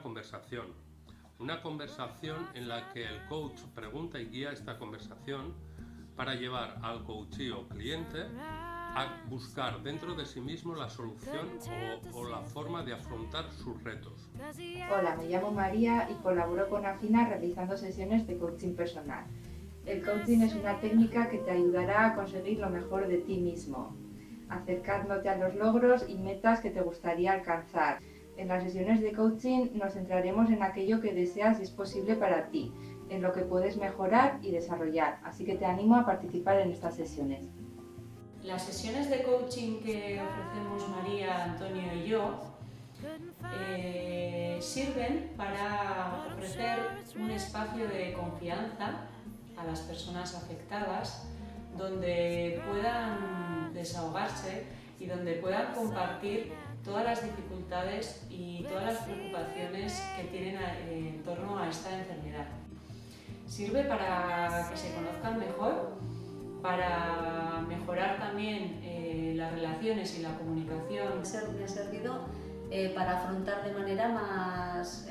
una conversación. Una conversación en la que el coach pregunta y guía esta conversación para llevar al coachee o cliente a buscar dentro de sí mismo la solución o la forma de afrontar sus retos. Hola, me llamo María y colaboro con Afina realizando sesiones de coaching personal. El coaching es una técnica que te ayudará a conseguir lo mejor de ti mismo, acercándote a los logros y metas que te gustaría alcanzar. En las sesiones de coaching nos centraremos en aquello que deseas y es posible para ti, en lo que puedes mejorar y desarrollar, así que te animo a participar en estas sesiones. Las sesiones de coaching que ofrecemos María, Antonio y yo sirven para ofrecer un espacio de confianza a las personas afectadas donde puedan desahogarse y donde puedan compartir todas las dificultades y todas las preocupaciones que tienen en torno a esta enfermedad. Sirve para que se conozcan mejor, para mejorar también las relaciones y la comunicación. Me ha servido para afrontar de manera más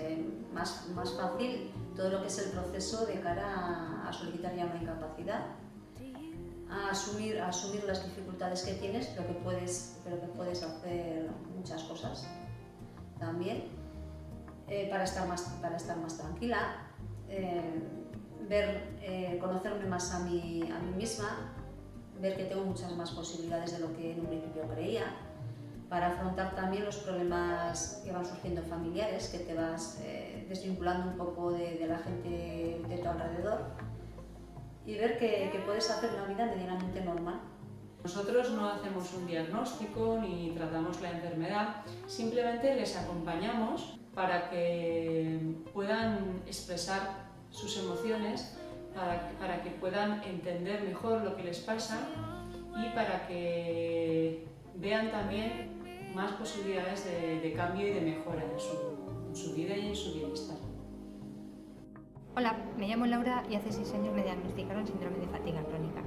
fácil todo lo que es el proceso de cara a solicitar ya una incapacidad, a asumir las dificultades que tienes, pero que puedes hacer muchas cosas también, para estar más tranquila, conocerme más a mí misma, ver que tengo muchas más posibilidades de lo que en un principio creía, para afrontar también los problemas que van surgiendo familiares, que te vas desvinculando un poco de la gente de tu alrededor y ver que puedes hacer una vida medianamente normal. Nosotros no hacemos un diagnóstico ni tratamos la enfermedad, simplemente les acompañamos para que puedan expresar sus emociones, para que puedan entender mejor lo que les pasa y para que vean también más posibilidades de cambio y de mejora en su vida y en su bienestar. Hola, me llamo Laura y hace 6 años me diagnosticaron síndrome de fatiga crónica.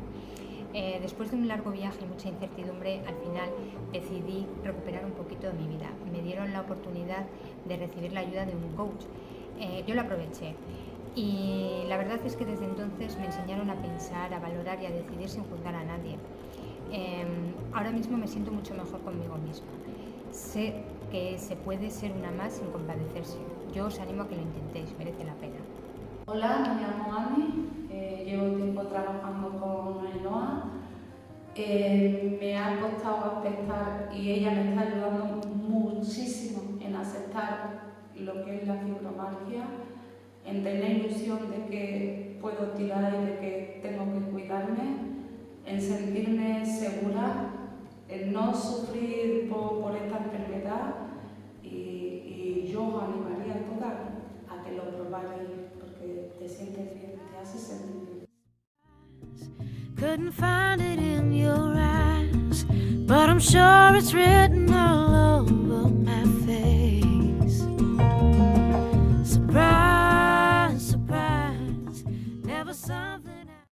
Después de un largo viaje y mucha incertidumbre, al final decidí recuperar un poquito de mi vida. Me dieron la oportunidad de recibir la ayuda de un coach. Yo la aproveché y la verdad es que desde entonces me enseñaron a pensar, a valorar y a decidir sin juzgar a nadie. Ahora mismo me siento mucho mejor conmigo misma. Sé que se puede ser una más sin compadecerse. Yo os animo a que lo intentéis, merece la pena. Hola, me llamo Ani, llevo tiempo trabajando con Ainhoa. Me ha costado aceptar y ella me está ayudando muchísimo en aceptar lo que es la fibromialgia, en tener ilusión de que puedo tirar y de que tengo que cuidarme, en sentirme segura, en no sufrir por esta enfermedad y yo os animaría a todas a que lo probáis porque te sientes bien, te hace sentir bien. Couldn't find it in your eyes, but I'm sure it's written all